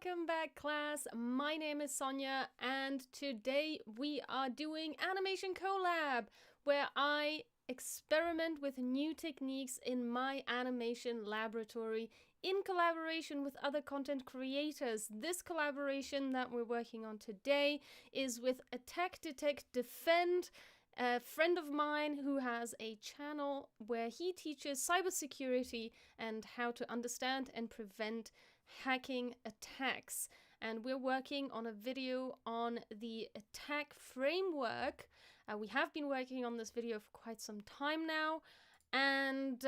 Welcome back, class. My name is Sonja, and today we are doing Animation Collab, where I experiment with new techniques in my animation laboratory in collaboration with other content creators. This collaboration that we're working on today is with Attack, Detect, Defend, a friend of mine who has a channel where he teaches cybersecurity and how to understand and prevent hacking attacks. And we're working on a video on the attack framework. We have been working on this video for quite some time now, and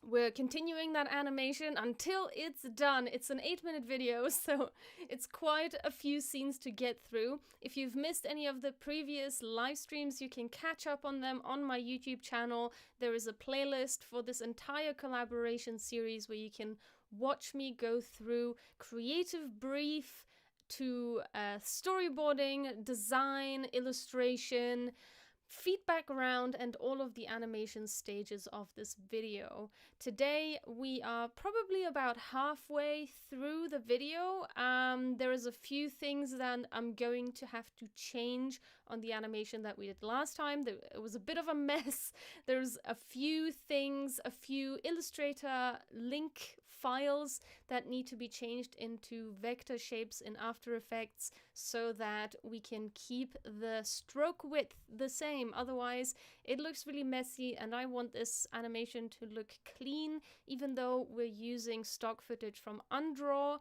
we're continuing that animation until it's done. It's an 8-minute video, so it's quite a few scenes to get through. If you've missed any of the previous live streams, you can catch up on them on my YouTube channel. There is a playlist for this entire collaboration series where you can watch me go through creative brief to storyboarding, design, illustration, feedback round, and all of the animation stages of this video. Today we are probably about halfway through the video. There is a few things that I'm going to have to change on the animation that we did last time. It was a bit of a mess. There's a few things, a few Illustrator link files that need to be changed into vector shapes in After Effects so that we can keep the stroke width the same. Otherwise, it looks really messy, and I want this animation to look clean, even though we're using stock footage from Undraw,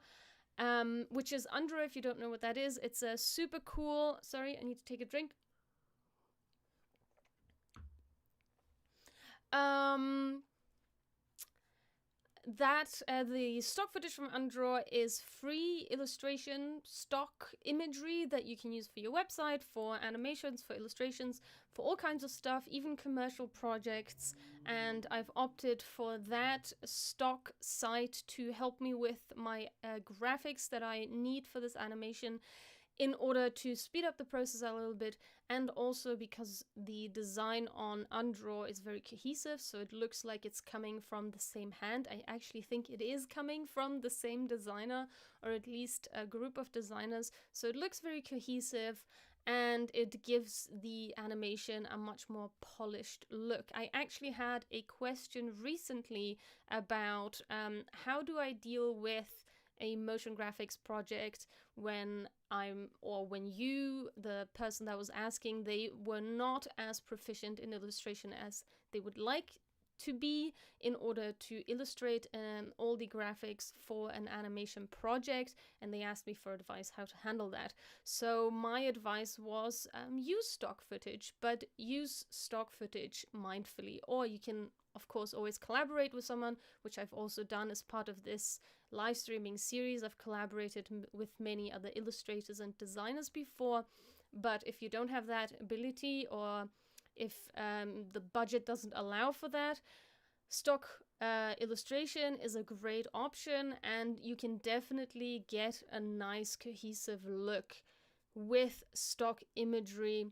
which is Undraw, if you don't know what that is. It's a super cool... Sorry, I need to take a drink. The stock footage from Undraw is free illustration stock imagery that you can use for your website, for animations, for illustrations, for all kinds of stuff, even commercial projects. And I've opted for that stock site to help me with my graphics that I need for this animation, in order to speed up the process a little bit, and also because the design on Undraw is very cohesive, so it looks like it's coming from the same hand. I actually think it is coming from the same designer, or at least a group of designers, so it looks very cohesive, and it gives the animation a much more polished look. I actually had a question recently about how do I deal with a motion graphics project when you, the person that was asking, they were not as proficient in illustration as they would like to be in order to illustrate all the graphics for an animation project, and they asked me for advice how to handle that. So my advice was use stock footage, but use stock footage mindfully, or you can of course always collaborate with someone, which I've also done as part of this live streaming series. I've collaborated with many other illustrators and designers before, but if you don't have that ability, or if the budget doesn't allow for that, stock illustration is a great option, and you can definitely get a nice cohesive look with stock imagery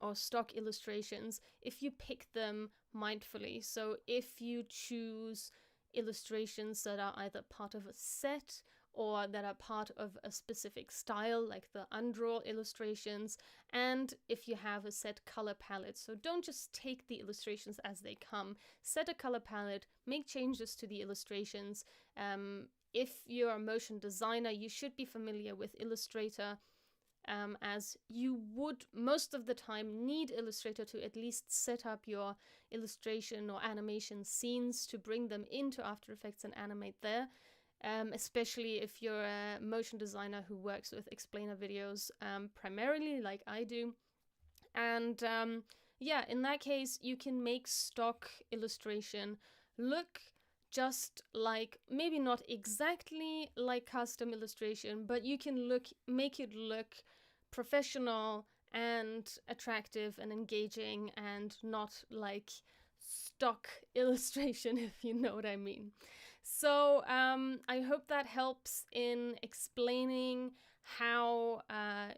or stock illustrations if you pick them mindfully. So if you choose illustrations that are either part of a set or that are part of a specific style, like the Undraw illustrations, and if you have a set color palette. So don't just take the illustrations as they come. Set a color palette, make changes to the illustrations. If you're a motion designer, you should be familiar with Illustrator, as you would most of the time need Illustrator to at least set up your illustration or animation scenes to bring them into After Effects and animate there, especially if you're a motion designer who works with explainer videos primarily, like I do. And yeah, in that case, you can make stock illustration look just like, maybe not exactly like custom illustration, but you can make it look professional and attractive and engaging, and not like stock illustration, if you know what I mean. So I hope that helps in explaining how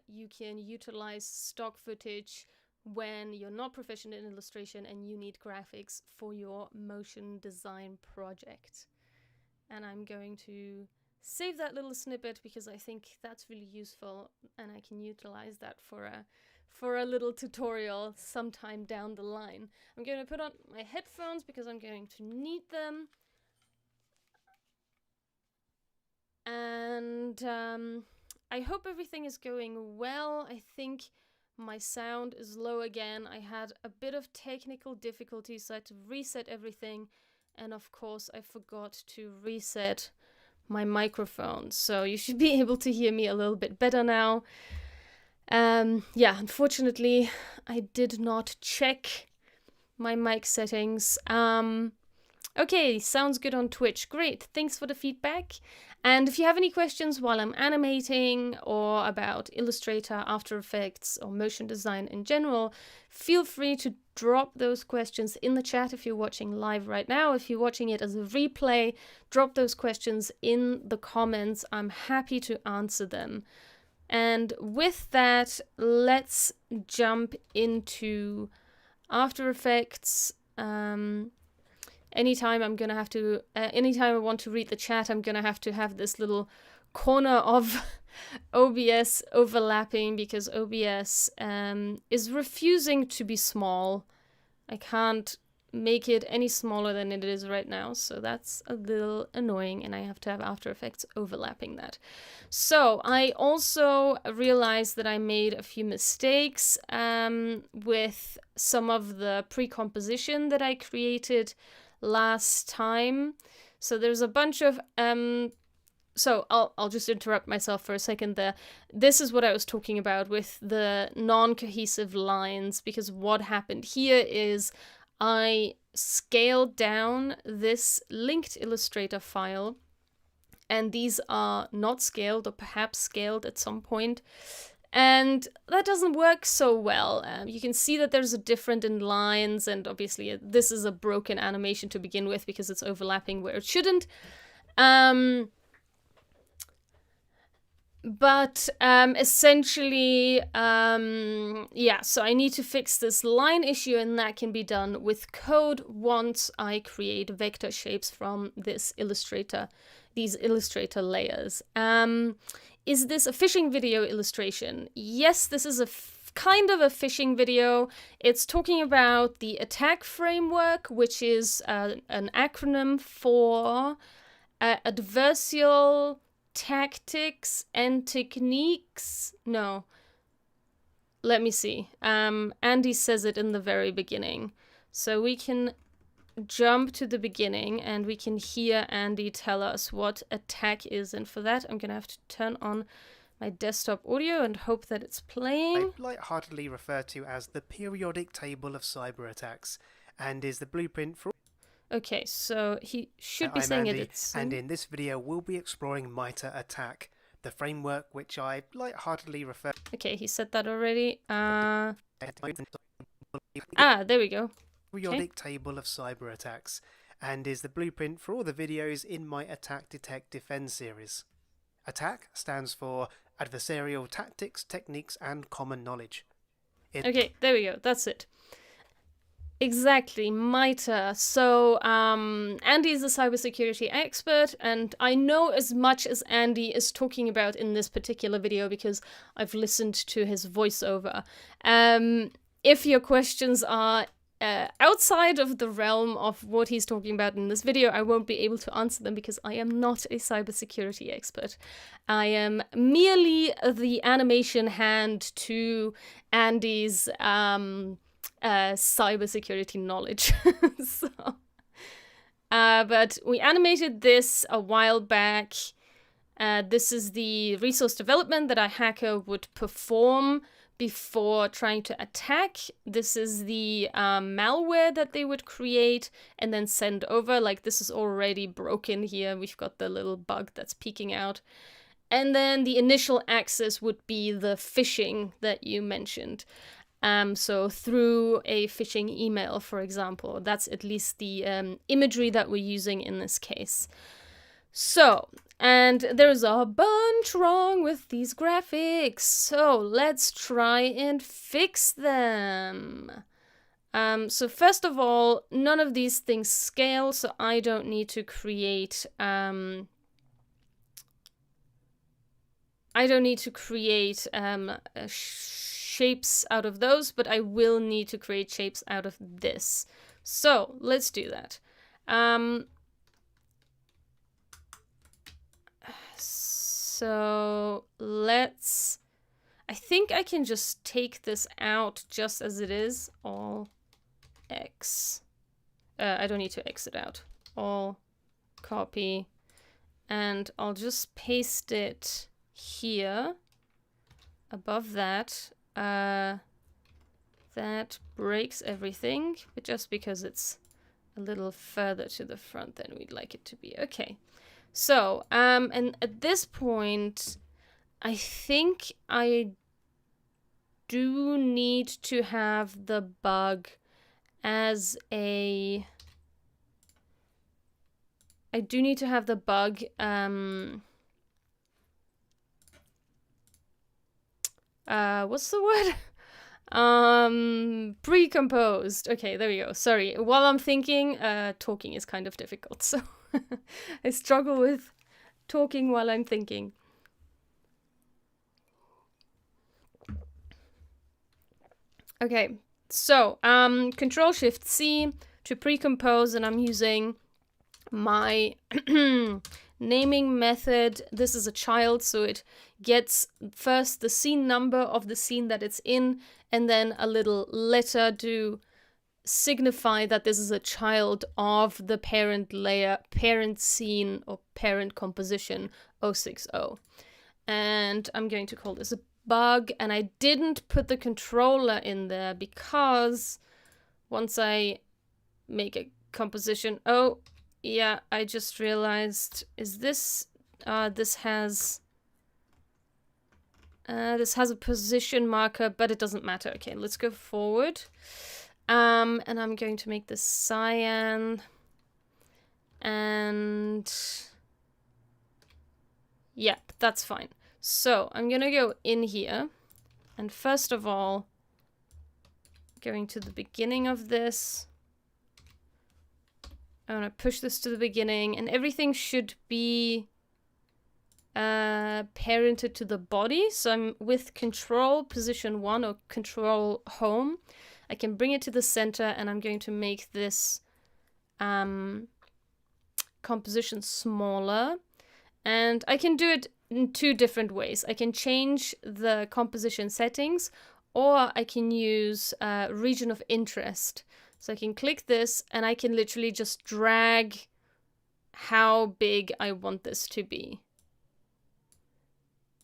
you can utilize stock footage when you're not proficient in illustration and you need graphics for your motion design project. And I'm going to save that little snippet because I think that's really useful and I can utilize that for a little tutorial sometime down the line. I'm going to put on my headphones because I'm going to need them. And I hope everything is going well. I think my sound is low again. I had a bit of technical difficulties, so I had to reset everything. And of course, I forgot to reset my microphone. So you should be able to hear me a little bit better now. Yeah, unfortunately, I did not check my mic settings. Okay, sounds good on Twitch. Great, thanks for the feedback. And if you have any questions while I'm animating or about Illustrator, After Effects, or motion design in general, feel free to drop those questions in the chat if you're watching live right now. If you're watching it as a replay, drop those questions in the comments. I'm happy to answer them. And with that, let's jump into After Effects. Anytime I want to read the chat, I'm gonna have to have this little corner of OBS overlapping because OBS is refusing to be small. I can't make it any smaller than it is right now, so that's a little annoying, and I have to have After Effects overlapping that. So I also realized that I made a few mistakes with some of the pre-composition that I created last time. So there's a bunch of so I'll just interrupt myself for a second there. This is what I was talking about with the non-cohesive lines, because what happened here is I scaled down this linked Illustrator file, and these are not scaled or perhaps scaled at some point. And that doesn't work so well. You can see that there's a difference in lines, and obviously this is a broken animation to begin with because it's overlapping where it shouldn't. But essentially, yeah, so I need to fix this line issue, and that can be done with code once I create vector shapes from this Illustrator, these Illustrator layers. Is this a fishing video illustration? Yes, this is a kind of a fishing video. It's talking about the attack framework, which is an acronym for adversarial tactics and techniques. No, let me see. Andy says it in the very beginning. So we can jump to the beginning and we can hear Andy tell us what attack is. And for that, I'm going to have to turn on my desktop audio and hope that it's playing. I lightheartedly refer to as the periodic table of cyber attacks, and is the blueprint for... Okay, so he should be saying Andy, it. And in this video, we'll be exploring MITRE ATT&CK, the framework which I lightheartedly refer... Okay, he said that already. There we go. Periodic table of cyber attacks, and is the blueprint for all the videos in my Attack, Detect, Defend series. ATT&CK stands for Adversarial Tactics, Techniques, and Common Knowledge. Okay, there we go. That's it. Exactly, MITRE. So, Andy is a cybersecurity expert, and I know as much as Andy is talking about in this particular video because I've listened to his voiceover. If your questions are outside of the realm of what he's talking about in this video, I won't be able to answer them because I am not a cybersecurity expert. I am merely the animation hand to Andy's cybersecurity knowledge. So, but we animated this a while back. This is the resource development that a hacker would perform before trying to attack. This is the malware that they would create and then send over. Like, this is already broken here. We've got the little bug that's peeking out. And then the initial access would be the phishing that you mentioned. So through a phishing email, for example. That's at least the imagery that we're using in this case. So, and there's a bunch wrong with these graphics, so let's try and fix them. So first of all, none of these things scale, so I don't need to create I don't need to create shapes out of those, but I will need to create shapes out of this. So let's do that. So let's, I think I can just take this out just as it is. All X. I don't need to X it out. All copy. And I'll just paste it here above that. That breaks everything, but just because it's a little further to the front than we'd like it to be. Okay. So, and at this point, I think I do need to have the bug as a... I do need to have the bug, what's the word? Pre-composed. Okay, there we go. Sorry. While I'm thinking, talking is kind of difficult, so I struggle with talking while I'm thinking. Okay, so Control-Shift-C to pre-compose, and I'm using my naming method. This is a child, so it gets first the scene number of the scene that it's in, and then a little letter to signify that this is a child of the parent layer, parent scene, or parent composition 060. And I'm going to call this a bug, and I didn't put the controller in there because once I make a composition, oh yeah, I just realized, is this, this has a position marker, but it doesn't matter. Okay, let's go forward. And I'm going to make this cyan. And yeah, that's fine. So I'm gonna go in here. And first of all, going to the beginning of this. I'm gonna push this to the beginning, and everything should be parented to the body. So I'm with Control position 1 or Control Home. I can bring it to the center, and I'm going to make this composition smaller. And I can do it in two different ways. I can change the composition settings, or I can use region of interest. So I can click this, and I can literally just drag how big I want this to be.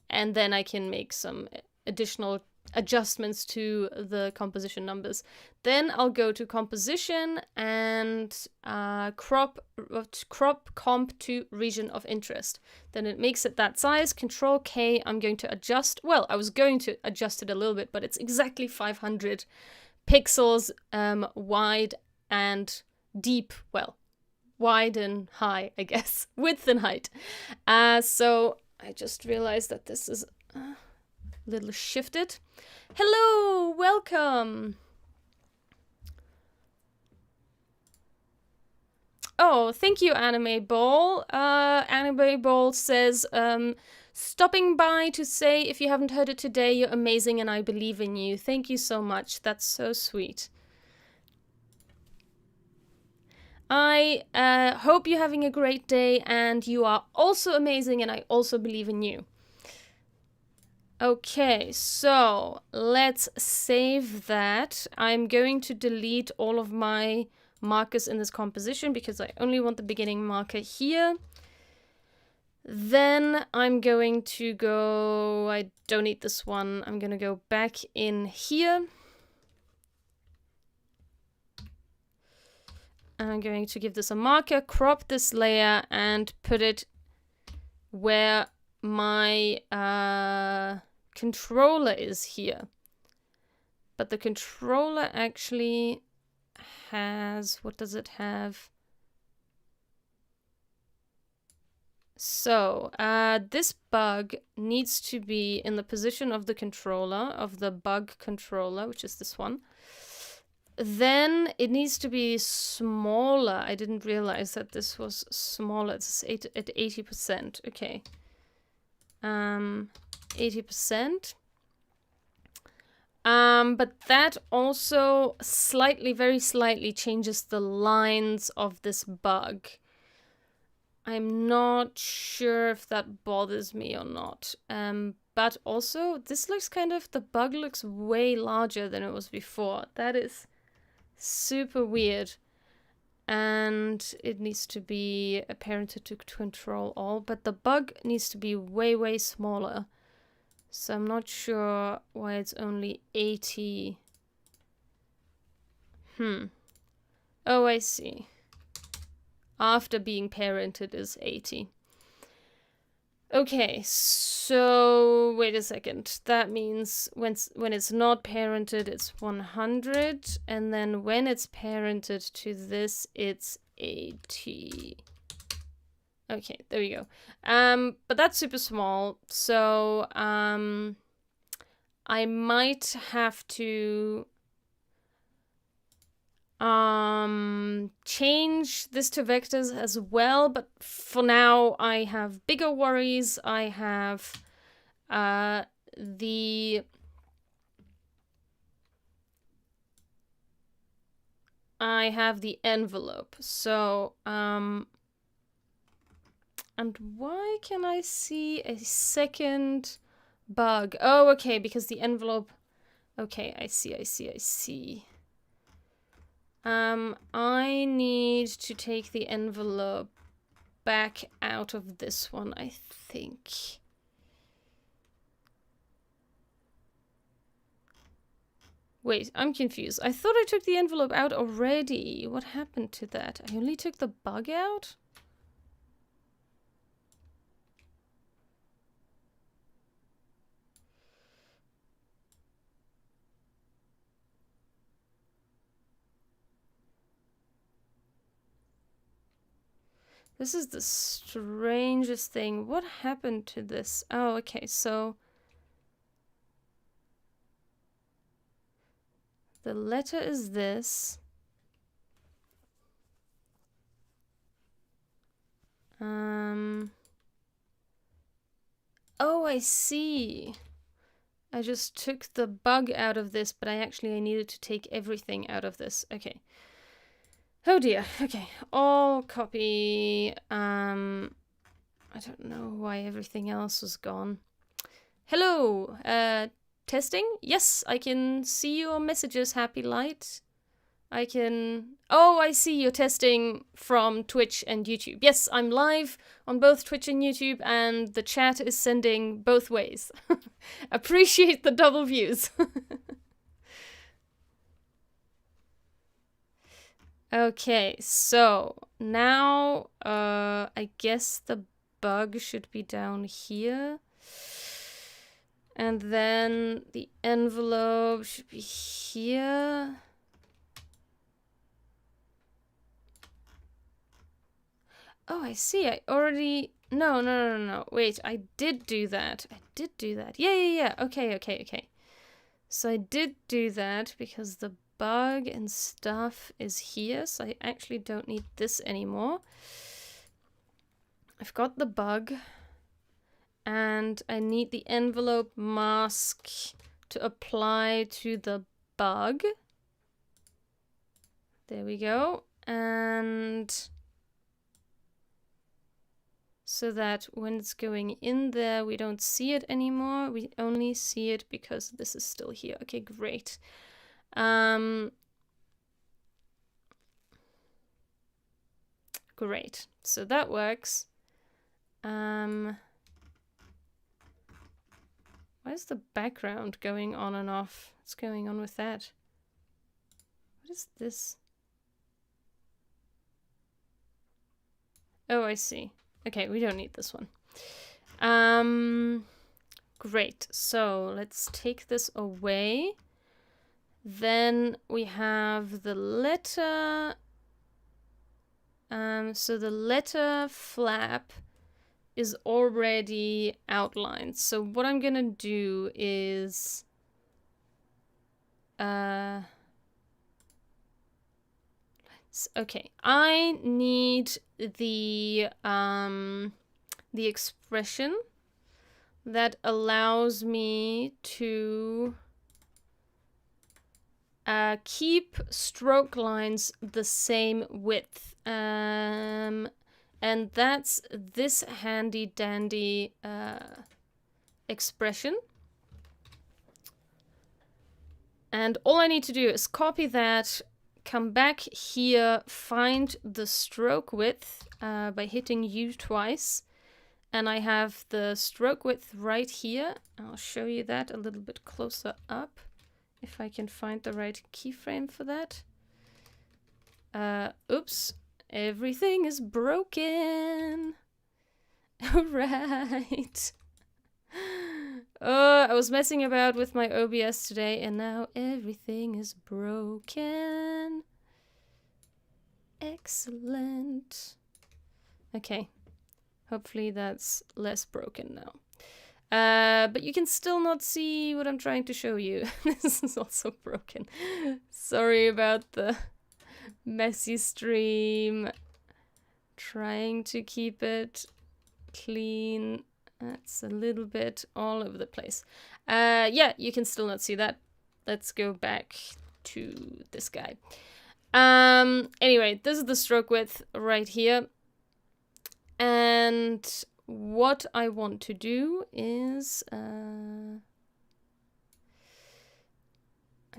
And then I can make some additional adjustments to the composition numbers. Then I'll go to composition and crop comp to region of interest. Then it makes it that size. Control K, I'm going to adjust. Well, I was going to adjust it a little bit, but it's exactly 500 pixels wide and deep. Well, wide and high, I guess. Width and height. So I just realized that this is a little shifted. Hello, welcome. Oh, thank you, Anime Ball. Anime Ball says, stopping by to say if you haven't heard it today, you're amazing and I believe in you. Thank you so much. That's so sweet. I hope you're having a great day and you are also amazing and I also believe in you. Okay, so let's save that. I'm going to delete all of my markers in this composition because I only want the beginning marker here. Then I'm going to go, I don't need this one, I'm going to go back in here. And I'm going to give this a marker, crop this layer, and put it where my controller is here. But the controller actually has, what does it have? So this bug needs to be in the position of the controller, of the bug controller, which is this one. Then it needs to be smaller. I didn't realize that this was smaller. It's at 80%. Okay. 80%. But that also very slightly changes the lines of this bug. I'm not sure if that bothers me or not. But also, this looks the bug looks way larger than it was before. That is super weird. And it needs to be parented to control all, but the bug needs to be way, way smaller. So I'm not sure why it's only 80. Oh, I see. After being parented is 80. Okay, so wait a second. That means when it's not parented, it's 100, and then when it's parented to this, it's 80. Okay, there we go. But that's super small, so I might have to change this to vectors as well, but for now I have bigger worries. I have the envelope. So and why can I see a second bug? Oh, okay, because the envelope. Okay, I see. I need to take the envelope back out of this one, I think. Wait, I'm confused. I thought I took the envelope out already. What happened to that? I only took the bug out? This is the strangest thing. What happened to this? Oh, okay, so the letter is this. Oh, I see. I just took the bug out of this, but I needed to take everything out of this. Okay. Oh dear. Okay. All copy. I don't know why everything else was gone. Hello. Testing? Yes, I can see your messages, Happy Light. I can... Oh, I see you're testing from Twitch and YouTube. Yes, I'm live on both Twitch and YouTube, and the chat is sending both ways. Appreciate the double views. Okay, so now I guess the bug should be down here. And then the envelope should be here. Oh, I see. I already... No. Wait, I did do that. Yeah. Okay. So I did do that because the bug and stuff is here. So I actually don't need this anymore. I've got the bug. And I need the envelope mask to apply to the bug. There we go. And... so that when it's going in there, we don't see it anymore. We only see it because this is still here. Okay, great. Great. So that works. Why is the background going on and off? What's going on with that? What is this? Oh, I see. Okay, we don't need this one. Great. So let's take this away. Then we have the letter. So the letter flap is already outlined. So what I'm gonna do is okay, I need the expression that allows me to keep stroke lines the same width. And that's this handy dandy expression. And all I need to do is copy that, come back here, find the stroke width by hitting U twice. And I have the stroke width right here. I'll show you that a little bit closer up, if I can find the right keyframe for that. Oops, everything is broken. Alright. I was messing about with my OBS today and now everything is broken. Excellent. Okay. Hopefully that's less broken now. But you can still not see what I'm trying to show you. This is also broken. Sorry about the messy stream. Trying to keep it clean. That's a little bit all over the place. Yeah, you can still not see that. Let's go back to this guy. Anyway, this is the stroke width right here. And what I want to do is... I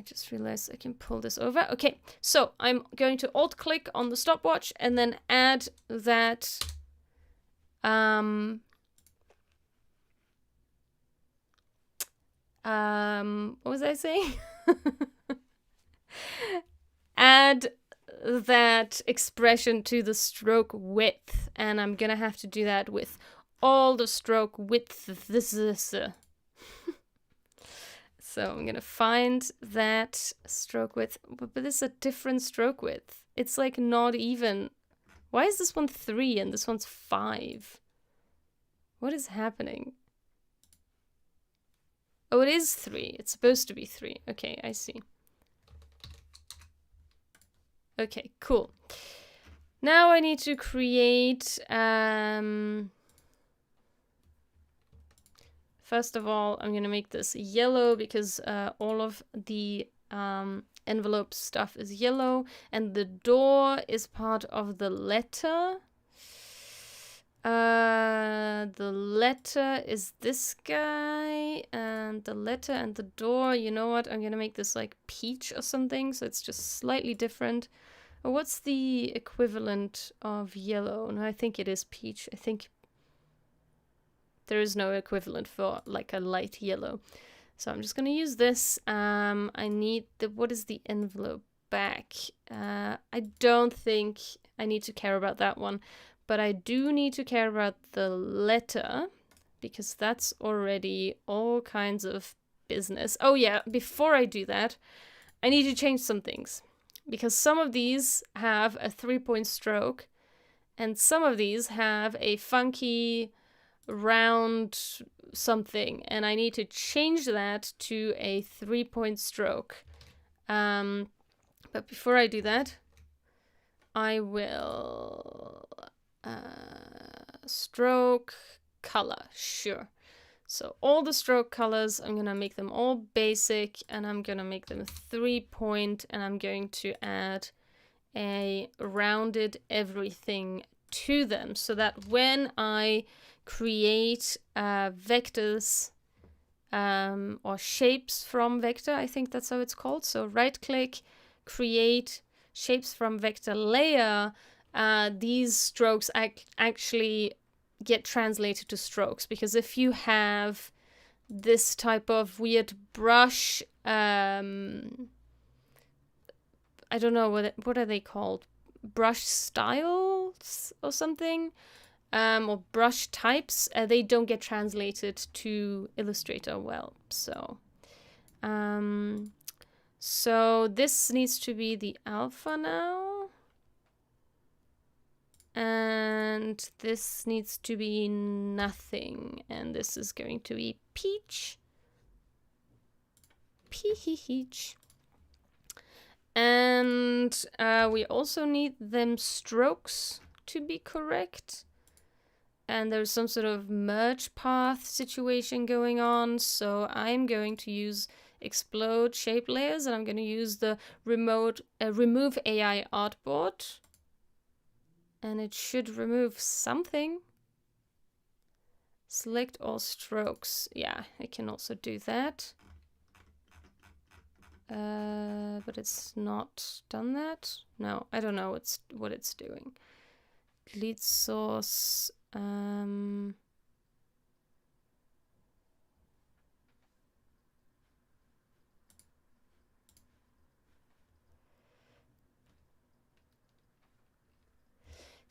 just realized I can pull this over. Okay, so I'm going to alt-click on the stopwatch and then add that... what was I saying? Add that expression to the stroke width, and I'm gonna have to do that with all the stroke width. So I'm gonna find that stroke width, but this is a different stroke width. It's like not even. Why is this one 3 and this one's 5? What is happening? Oh, it is 3. It's supposed to be 3. Okay, I see. Okay, cool. Now I need to create... First of all, I'm going to make this yellow because all of the envelope stuff is yellow. And the door is part of the letter. The letter is this guy, and the letter and the door, you know what, I'm gonna make this like peach or something, so it's just slightly different. Or what's the equivalent of yellow? No, I think it is peach. I think there is no equivalent for like a light yellow. So I'm just gonna use this. I need the, what is the envelope back? I don't think I need to care about that one. But I do need to care about the letter, because that's already all kinds of business. Oh yeah, before I do that, I need to change some things. Because some of these have a 3-point stroke, and some of these have a funky round something, and I need to change that to a 3-point stroke. But before I do that, I will... stroke color, sure. So all the stroke colors, I'm gonna make them all basic, and I'm gonna make them 3-point, and I'm going to add a rounded everything to them, so that when I create vectors or shapes from vector, I think that's how it's called. So right click, create shapes from vector layer. These strokes actually get translated to strokes, because if you have this type of weird brush, I don't know what are they called, brush styles or something, or brush types, they don't get translated to Illustrator well. So this needs to be the alpha now. And this needs to be nothing. And this is going to be peach. Peach. And we also need them strokes to be correct. and there's some sort of merge path situation going on. So I'm going to use explode shape layers, and I'm going to use the remove AI artboard, and it should remove something. Select all strokes. Yeah, I can also do that. But it's not done that. No, I don't know what it's doing. Delete source.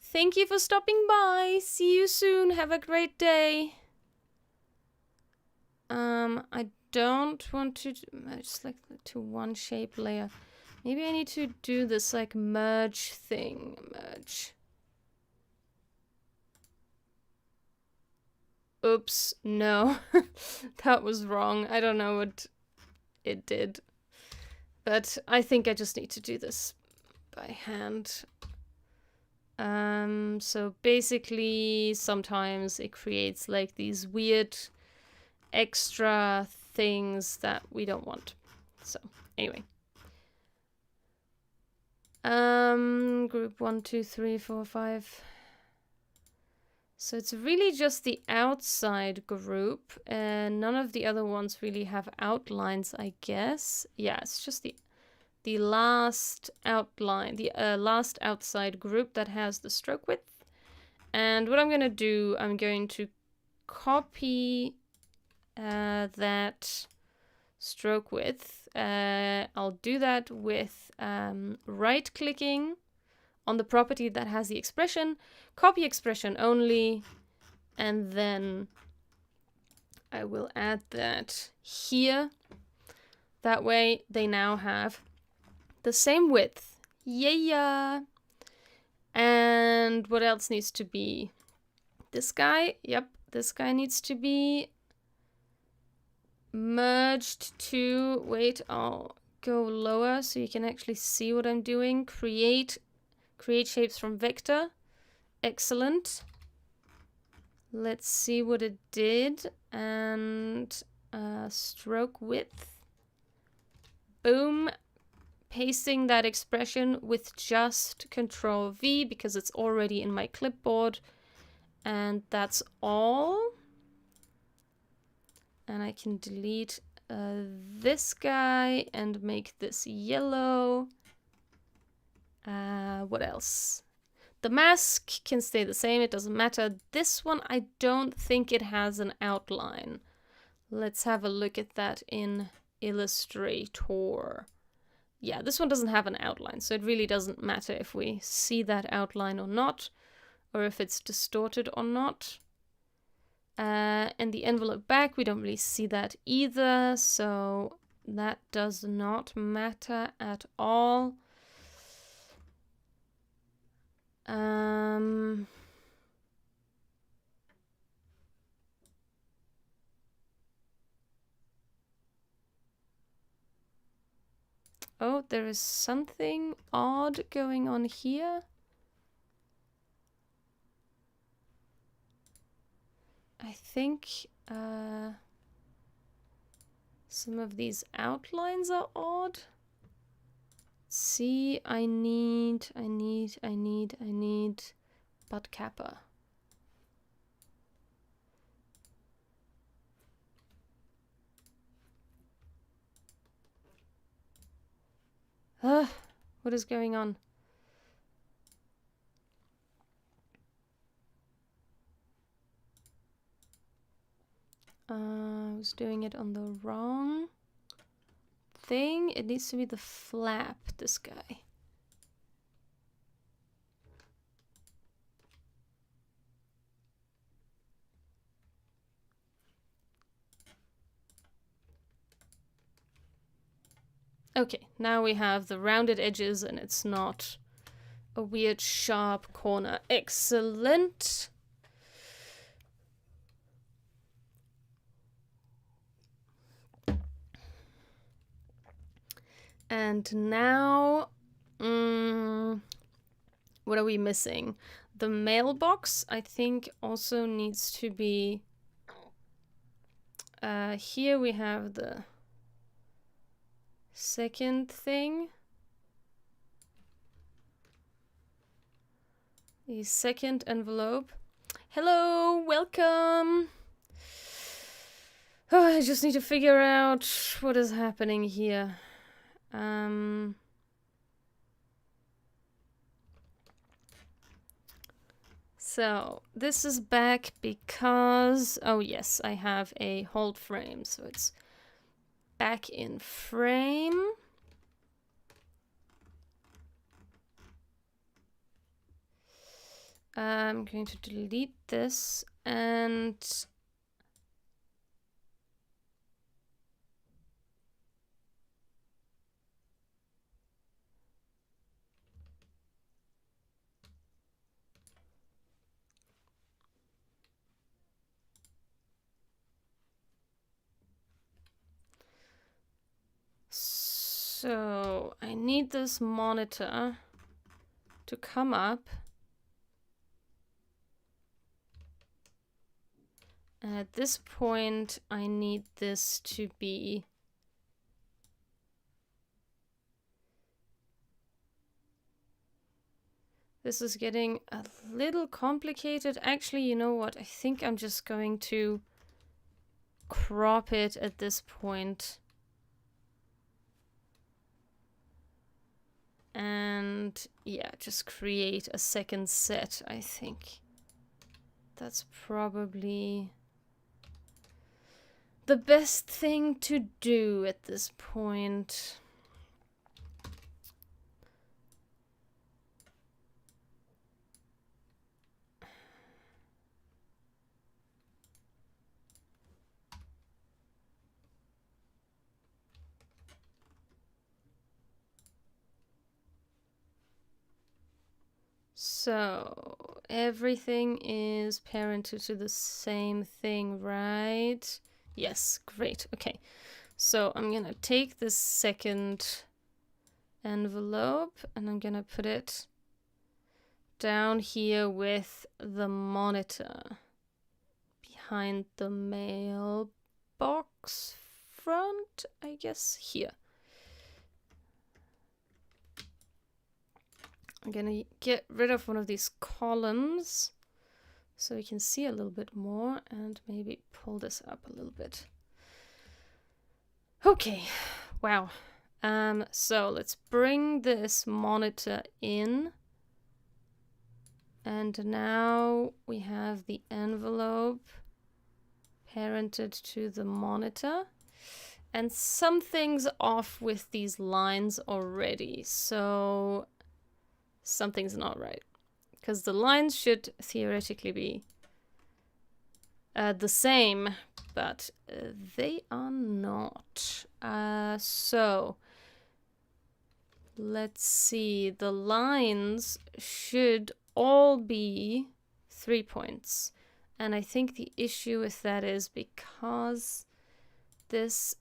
Thank you for stopping by. See you soon. Have a great day. I don't want to merge select to one shape layer. Maybe I need to do this like merge thing. Merge. Oops, no. That was wrong. I don't know what it did. But I think I just need to do this by hand. So basically sometimes it creates like these weird extra things that we don't want. So anyway. Group 1, 2, 3, 4, 5. So it's really just the outside group, and none of the other ones really have outlines, I guess. Yeah, it's just the last outline, the last outside group that has the stroke width. And what I'm going to do, I'm going to copy that stroke width. I'll do that with right-clicking on the property that has the expression, copy expression only, and then I will add that here. That way they now have the same width. Yeah. And what else needs to be? This guy. Yep, this guy needs to be merged to, wait, I'll go lower so you can actually see what I'm doing. Create shapes from vector. Excellent. Let's see what it did. And stroke width. Boom. Pasting that expression with just Control V because it's already in my clipboard. And that's all. And I can delete this guy and make this yellow. What else? The mask can stay the same, it doesn't matter. This one, I don't think it has an outline. Let's have a look at that in Illustrator. Yeah, this one doesn't have an outline, so it really doesn't matter if we see that outline or not, or if it's distorted or not. And the envelope back, we don't really see that either, so that does not matter at all. Oh, there is something odd going on here. I think some of these outlines are odd. See, I need butt kappa. What is going on? I was doing it on the wrong thing. It needs to be the flap, this guy. Okay, now we have the rounded edges and it's not a weird sharp corner. Excellent. And now, what are we missing? The mailbox, I think, also needs to be... here we have the second thing. The second envelope. Hello, welcome! Oh, I just need to figure out what is happening here. So, this is back because... Oh yes, I have a hold frame, so it's back in frame. I'm going to delete this and... So, I need this monitor to come up. And at this point, I need this to be... This is getting a little complicated. Actually, you know what? I think I'm just going to crop it at this point. And yeah, just create a second set, I think. That's probably the best thing to do at this point. So, everything is parented to the same thing, right? Yes, great. Okay, so I'm gonna take this second envelope and I'm gonna put it down here with the monitor behind the mailbox front, I guess, here. I'm gonna get rid of one of these columns so we can see a little bit more and maybe pull this up a little bit. Okay, wow. So let's bring this monitor in. And now we have the envelope parented to the monitor. And something's off with these lines already, so something's not right. Because the lines should theoretically be the same, but they are not. So let's see, the lines should all be 3 points. And I think the issue with that is because this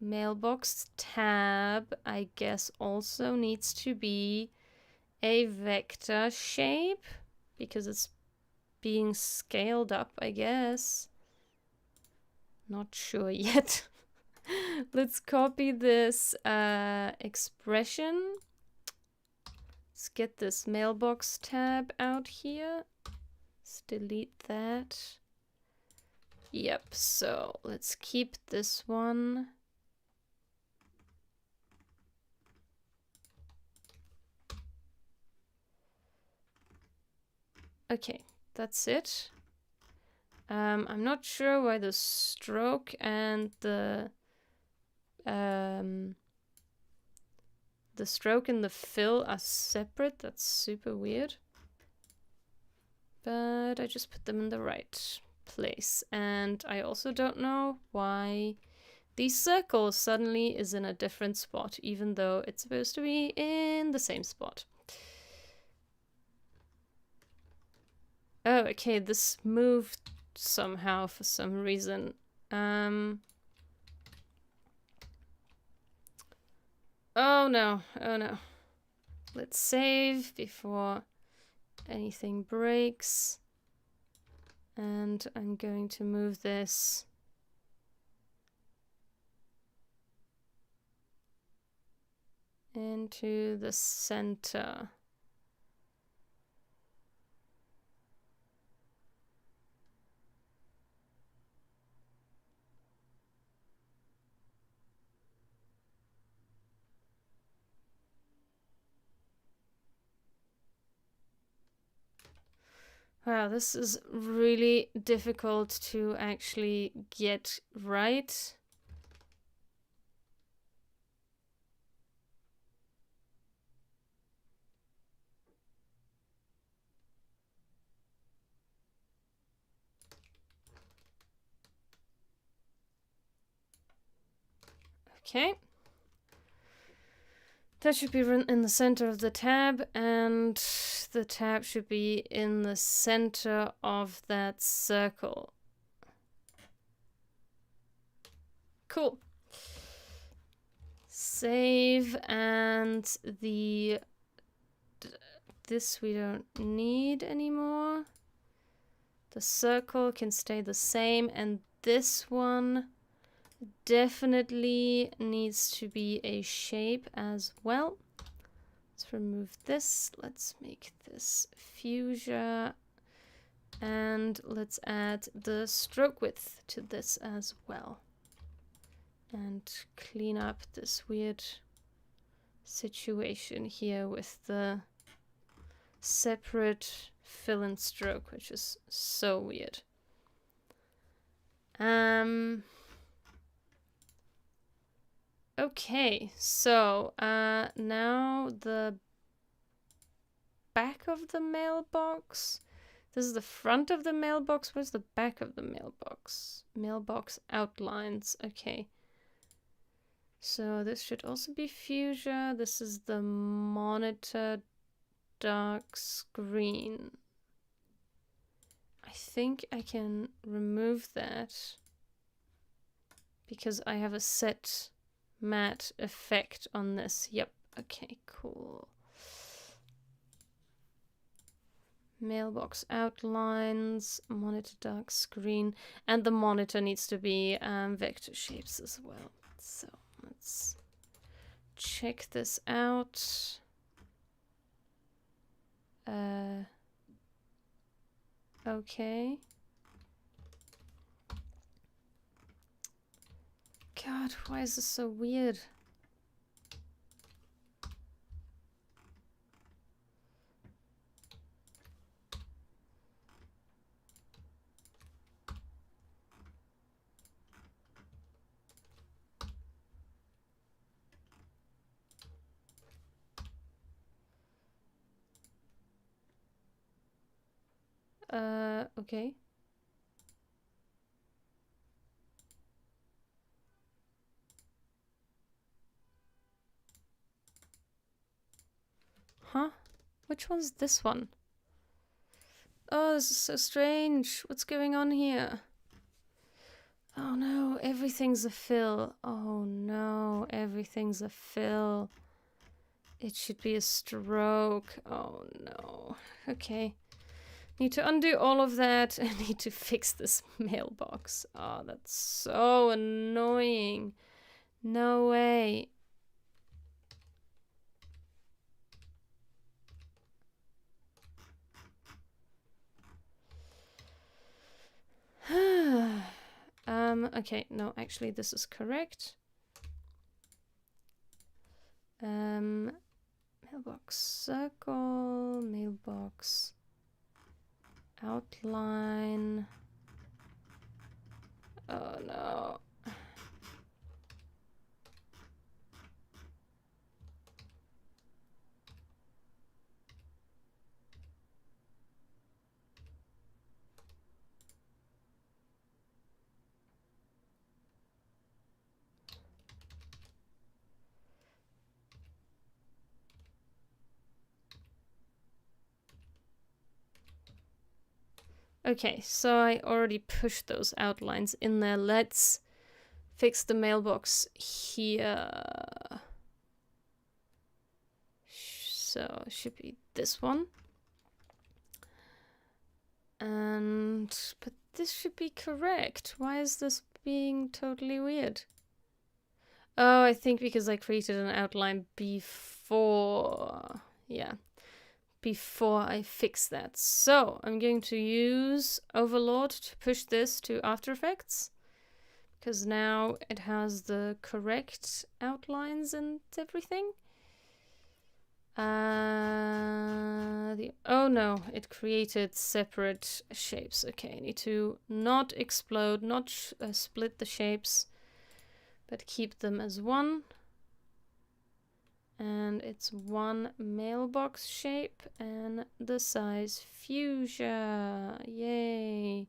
mailbox tab, I guess, also needs to be a vector shape because it's being scaled up, I guess. Not sure yet. Let's copy this expression. Let's get this mailbox tab out here. Let's delete that. Yep, so let's keep this one. Okay, that's it. I'm not sure why the stroke and the stroke and the fill are separate. That's super weird. But I just put them in the right place. And I also don't know why the circle suddenly is in a different spot, even though it's supposed to be in the same spot. Oh, okay, this moved somehow for some reason. Oh no, oh no. Let's save before anything breaks. And I'm going to move this into the center. Wow, this is really difficult to actually get right. Okay. That should be in the center of the tab, and the tab should be in the center of that circle. Cool. Save, and this we don't need anymore. The circle can stay the same, and this one definitely needs to be a shape as well. Let's remove this. Let's make this fuchsia. And let's add the stroke width to this as well. And clean up this weird situation here with the separate fill and stroke, which is so weird. Okay, so now the back of the mailbox. This is the front of the mailbox. Where's the back of the mailbox? Mailbox outlines. Okay. So this should also be fuchsia. This is the monitor dark screen. I think I can remove that because I have a set matte effect on this. Yep. Okay, cool. Mailbox outlines, monitor dark screen, and the monitor needs to be vector shapes as well. So let's check this out. Okay. God, why is this so weird? Okay. Huh? Which one's this one? Oh, this is so strange. What's going on here? Oh no, everything's a fill. Oh no, everything's a fill. It should be a stroke. Oh no. Okay. Need to undo all of that and need to fix this mailbox. Oh, that's so annoying. No way. Okay, no, actually this is correct. Mailbox circle, mailbox outline. Oh no. Okay, so I already pushed those outlines in there. Let's fix the mailbox here. So it should be this one. But this should be correct. Why is this being totally weird? Oh, I think because I created an outline before. Yeah, before I fix that. So I'm going to use Overlord to push this to After Effects, because now it has the correct outlines and everything. Oh no, it created separate shapes. Okay, I need to not explode, not split the shapes, but keep them as one. And it's one mailbox shape and the size fuchsia. Yay!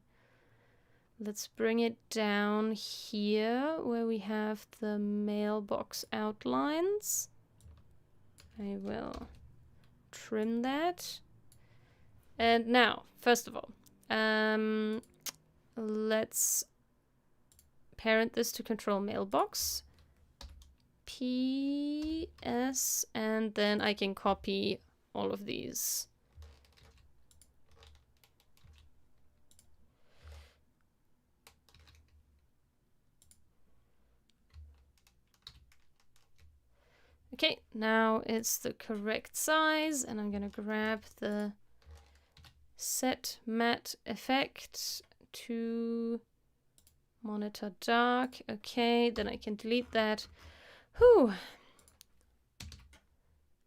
Let's bring it down here where we have the mailbox outlines. I will trim that. And now, first of all, let's parent this to control mailbox. PS, and then I can copy all of these. Okay, now it's the correct size, and I'm gonna grab the set matte effect to monitor dark. Okay, then I can delete that. Whew.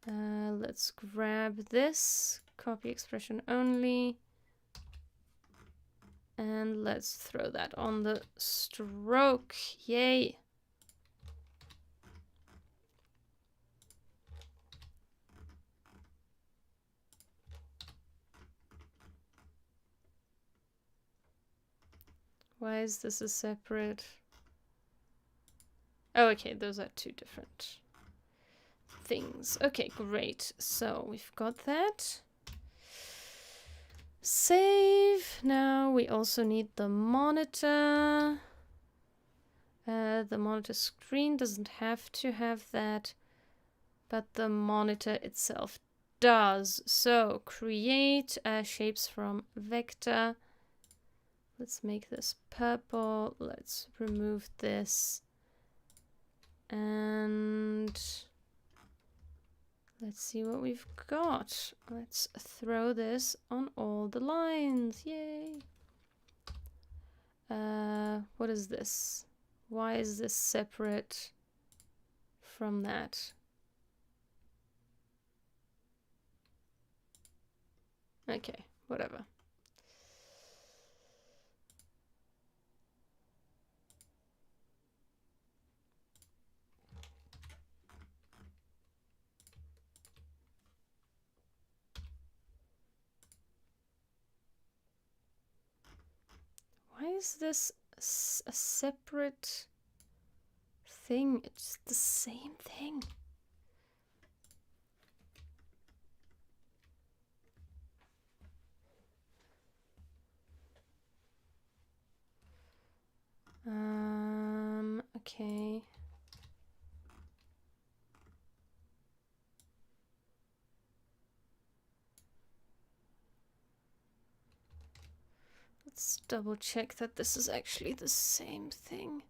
Let's grab this, copy expression only, and let's throw that on the stroke. Yay! Why is this a separate? Oh, okay, those are two different things. Okay, great. So we've got that. Save. Now we also need the monitor. The monitor screen doesn't have to have that, but the monitor itself does. So create shapes from vector. Let's make this purple. Let's remove this. And let's see what we've got. Let's throw this on all the lines. Yay! What is this? Why is this separate from that? Okay, whatever. Why is this a separate thing? It's the same thing. Okay. Let's double check that this is actually the same thing.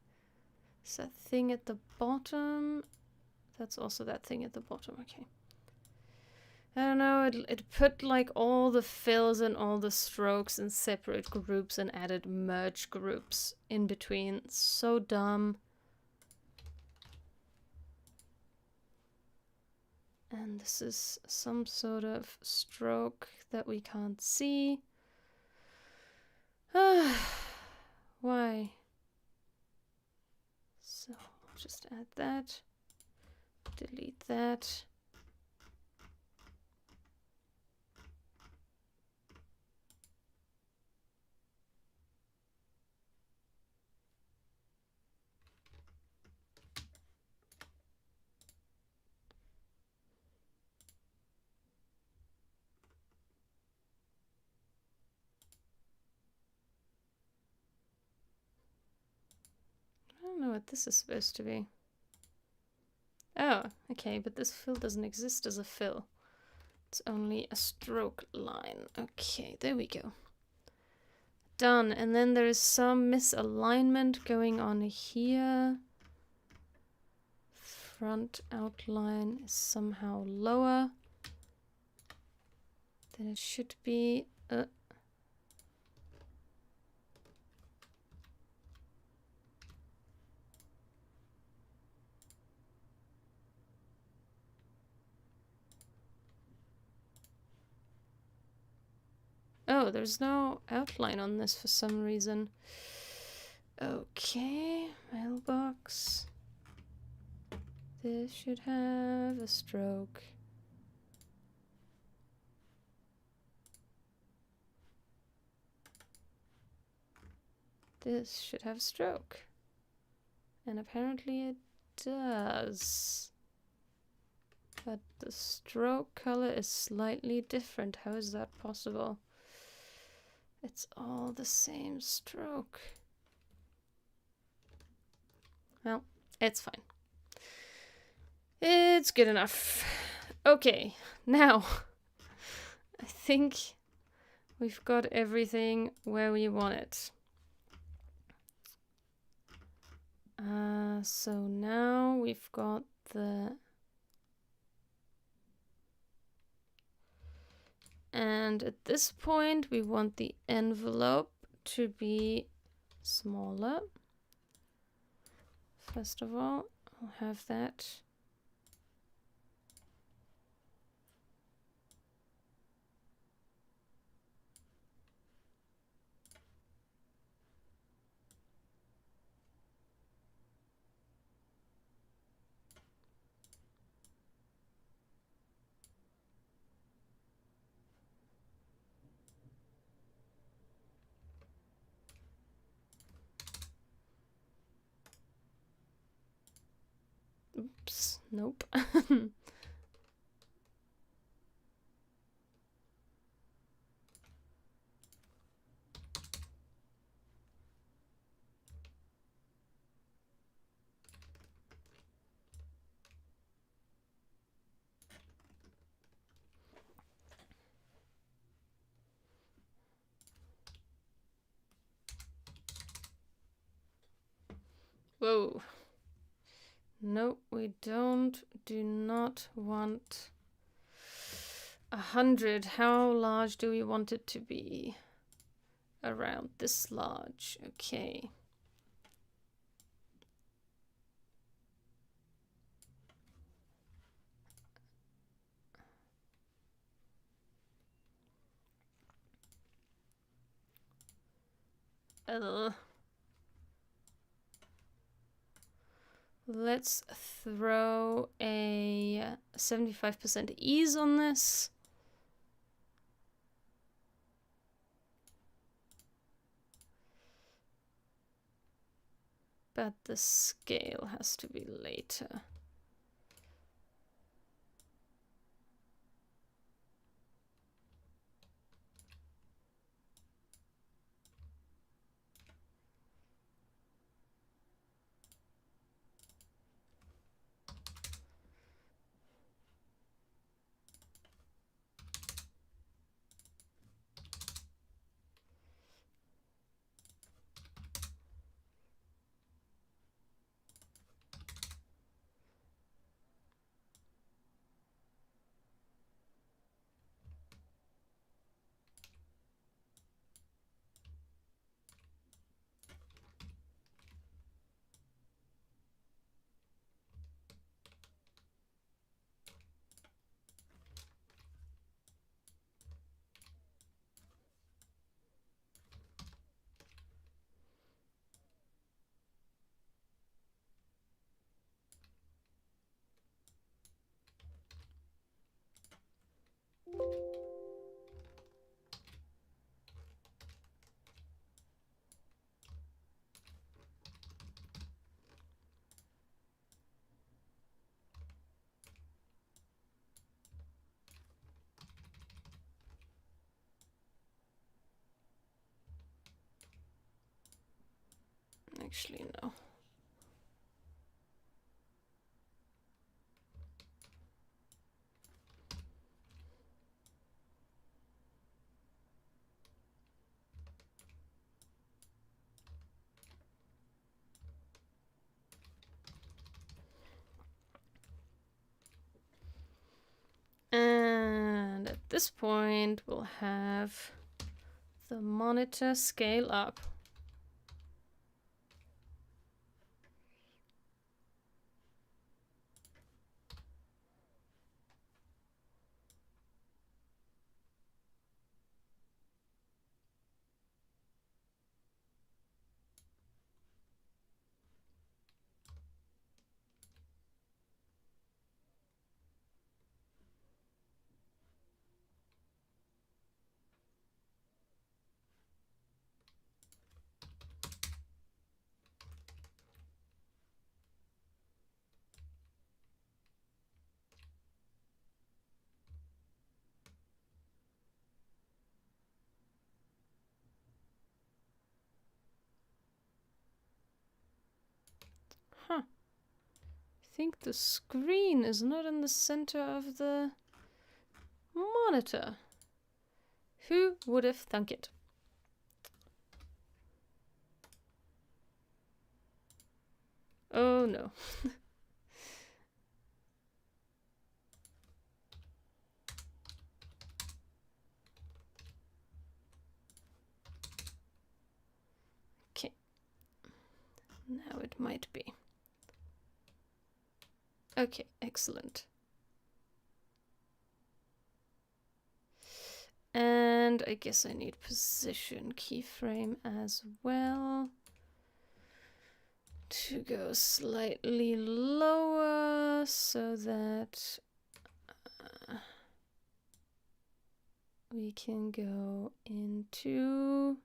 Is that thing at the bottom? That's also that thing at the bottom, okay. I don't know, it put like all the fills and all the strokes in separate groups and added merge groups in between. So dumb. And this is some sort of stroke that we can't see. Why? So I'll just add that. Delete that. I don't know what this is supposed to be. Oh, okay, but this fill doesn't exist as a fill. It's only a stroke line. Okay, there we go. done. And then there is some misalignment going on here. Front outline is somehow lower than it should be. Oh, there's no outline on this for some reason. Okay, mailbox. This should have a stroke. This should have a stroke. And apparently it does. But the stroke color is slightly different. How is that possible? It's all the same stroke. Well, it's fine. It's good enough. Okay, now I think we've got everything where we want it. So now we've got the... And at this point, we want the envelope to be smaller. First of all, I'll have that. Oops, nope. Whoa. No, we don't. Do not want 100. How large do we want it to be? Around this large. Okay. Let's throw a 75% ease on this. But the scale has to be later. Actually, no. this point, we'll have the monitor scale up. Huh. I think the screen is not in the center of the monitor. Who would have thunk it? Oh no. Okay. Now it might be. Okay, excellent. And I guess I need position keyframe as well to go slightly lower so that we can go into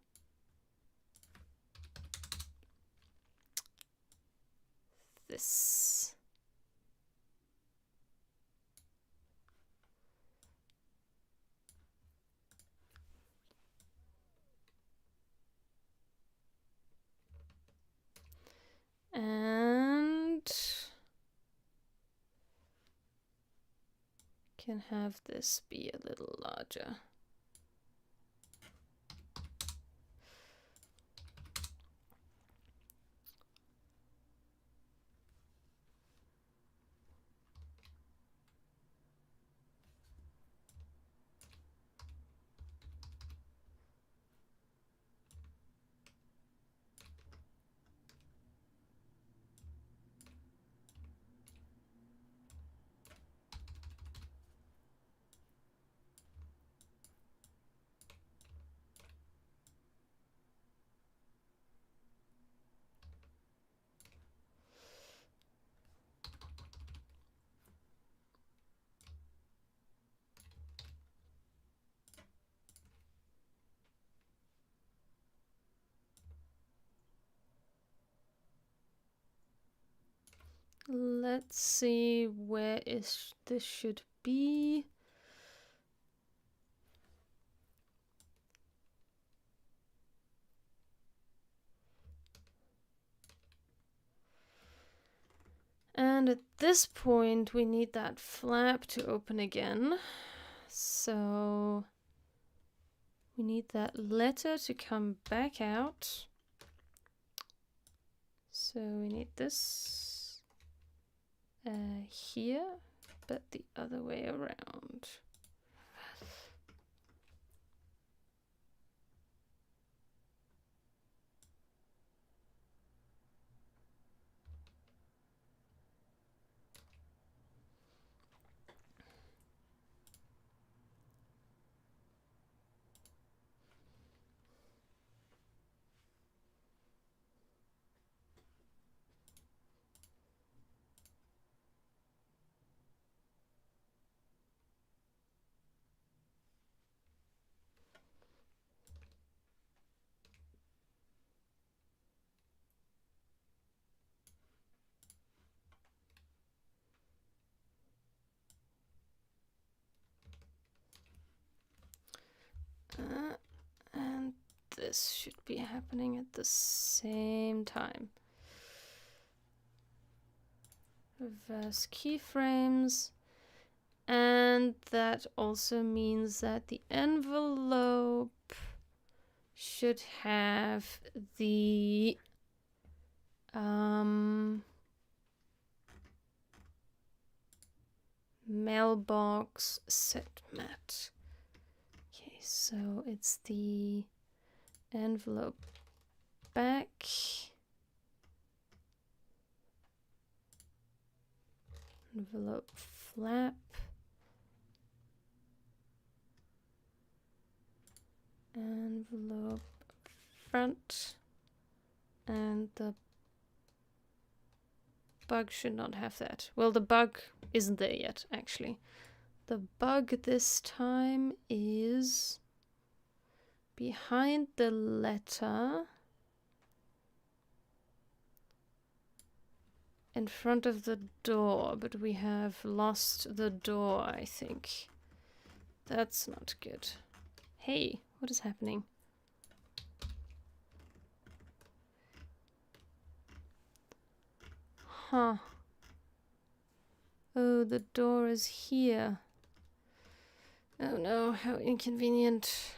this. And can have this be a little larger. Let's see where is this should be. And at this point we need that flap to open again. So we need that letter to come back out. So we need this here, but the other way around. And this should be happening at the same time. Reverse keyframes. And that also means that the envelope should have the mailbox set mat so it's the envelope back. Envelope flap. Envelope front. And the bug should not have that. Well, the bug isn't there yet, actually. The bug this time is behind the letter, in front of the door, but we have lost the door, I think. That's not good. Hey, what is happening? Huh. Oh, the door is here. Oh no, how inconvenient.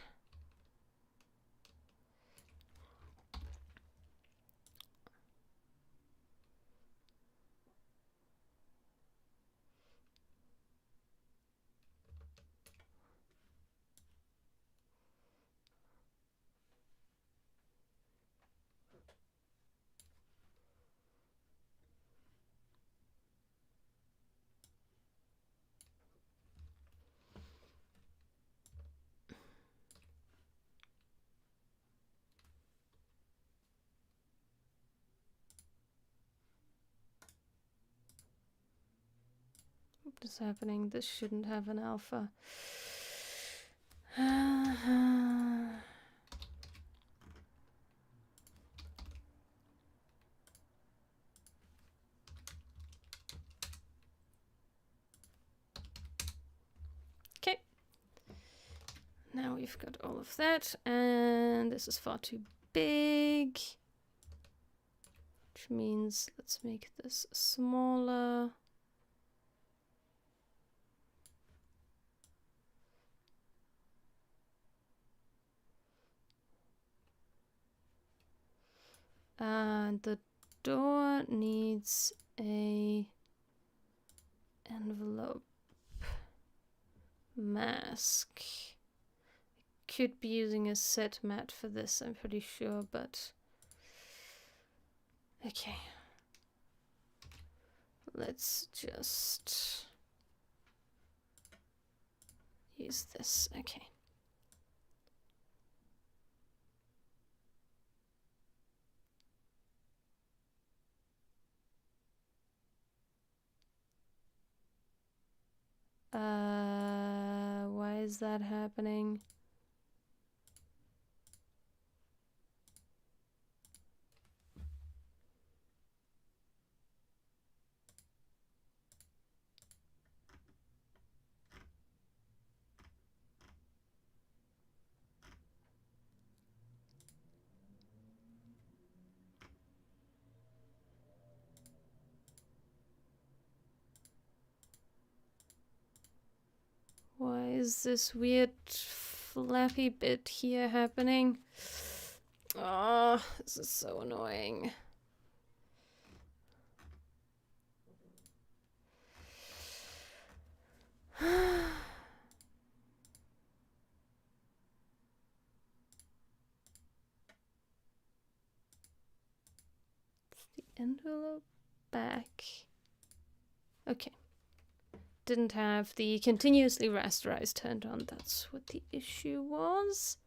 What is happening? This shouldn't have an alpha. Okay. Now we've got all of that, and this is far too big. Which means let's make this smaller. And the door needs a envelope mask. Could be using a set mat for this, I'm pretty sure, but okay. Let's just use this. Okay. Why is that happening? Why is this weird flappy bit here happening? Oh, this is so annoying. The envelope back. Okay. Didn't have the continuously rasterized turned on. That's what the issue was.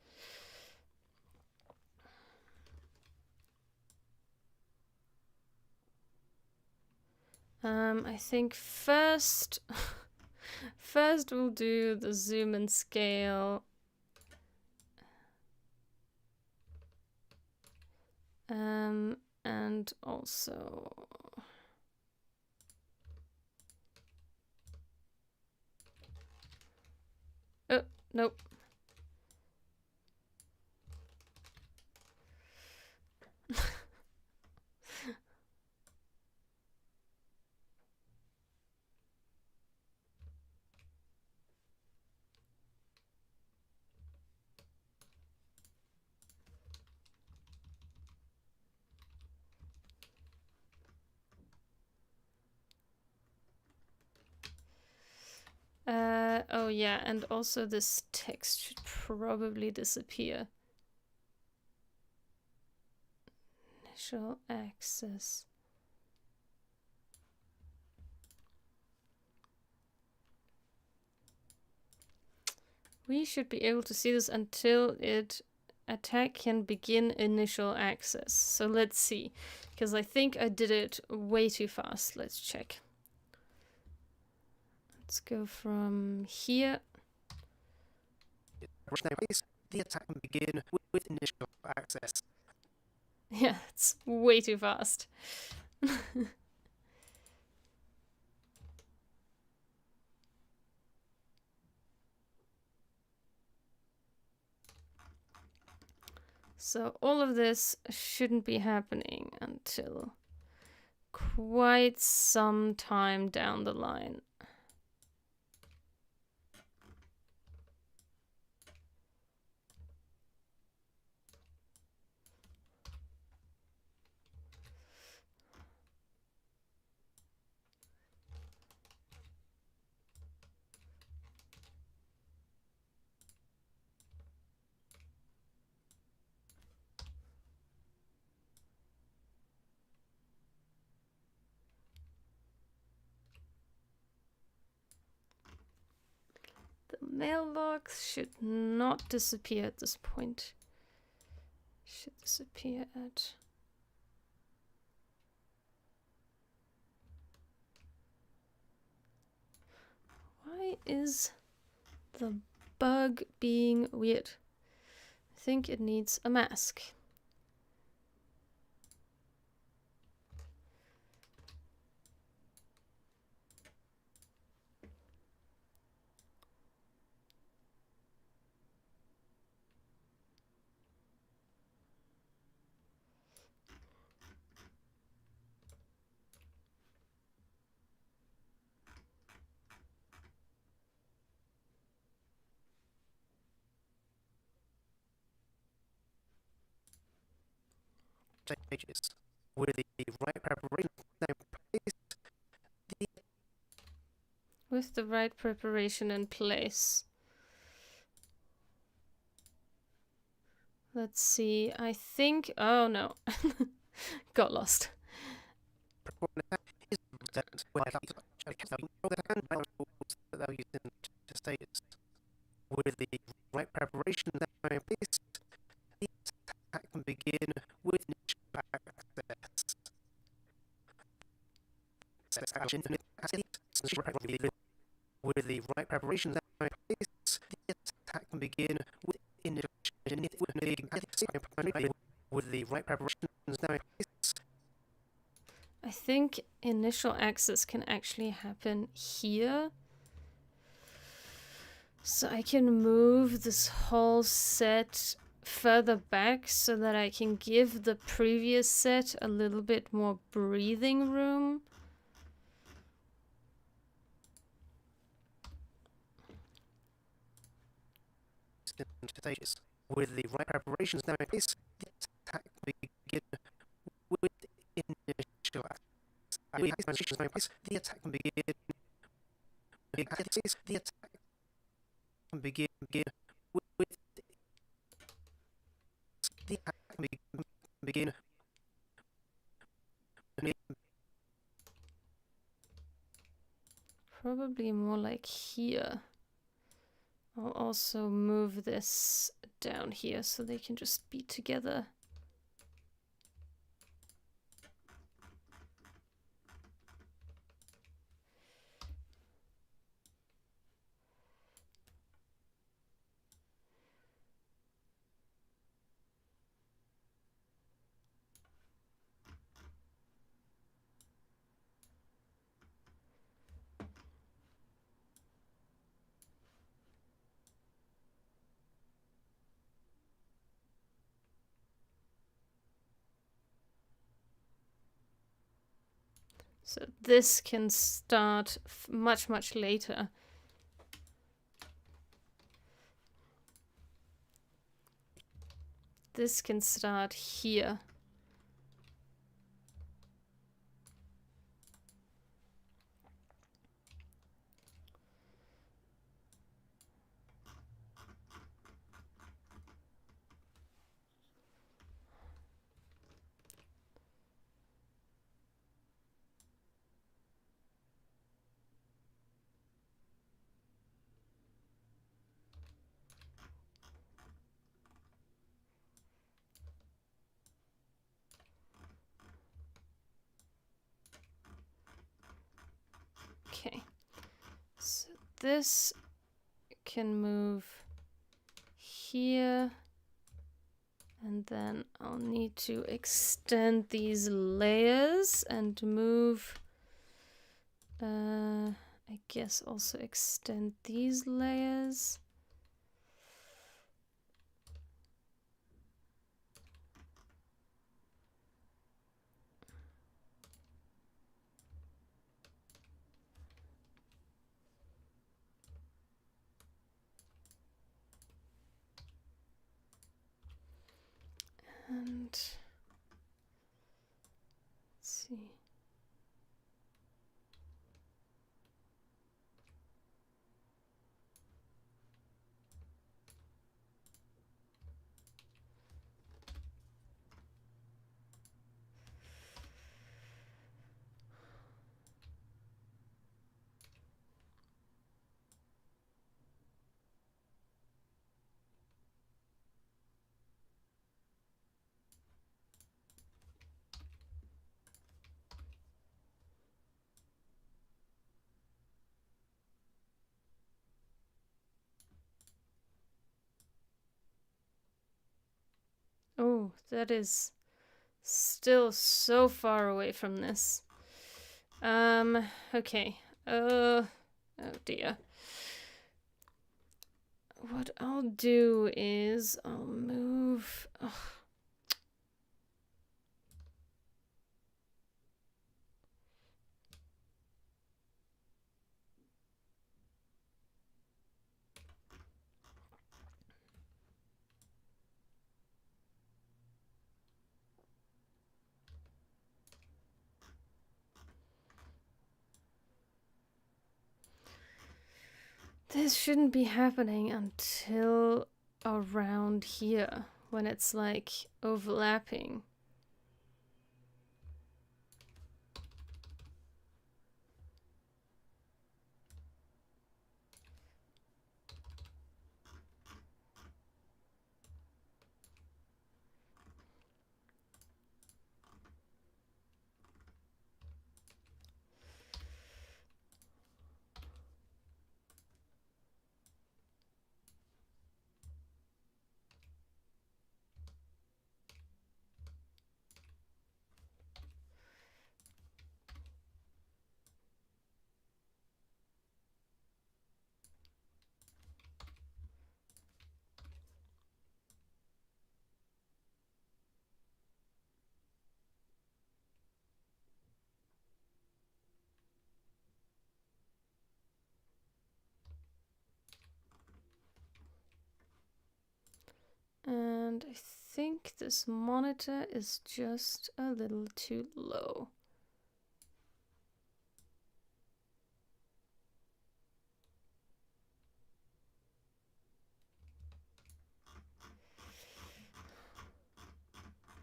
I think first we'll do the zoom and scale. And also oh, nope. Oh yeah, and also this text should probably disappear. Initial access. We should be able to see this until attack can begin initial access. So let's see, because I think I did it way too fast. Let's check. Let's go from here. The attack can begin with initial access. Yeah, it's way too fast. So all of this shouldn't be happening until quite some time down the line. The mailbox should not disappear at this point. Should disappear at... Why is the bug being weird? I think it needs a mask. Stages. With the right preparation in place, With the right preparation in place. Let's see, I think... Oh no. Got lost. With the right preparation in place, the attack can begin with initial access. With the right preparation in place, the attack can begin with initial with the right preparation in place. I think initial access can actually happen here. So I can move this whole set further back so that I can give the previous set a little bit more breathing room. Stages. With the right preparations now in place, the attack begin with initial access. The attack can begin. The attack can begin with the attack can begin. Probably more like here. I'll also move this down here so they can just be together. So this can start much, much later. This can start here. this can move here. And then I'll need to extend these layers and move, I guess also extend these layers. And let's see. Oh, that is still so far away from this. Okay. Oh dear. What I'll do is I'll move. Ugh. This shouldn't be happening until around here, when it's like overlapping. And I think this monitor is just a little too low.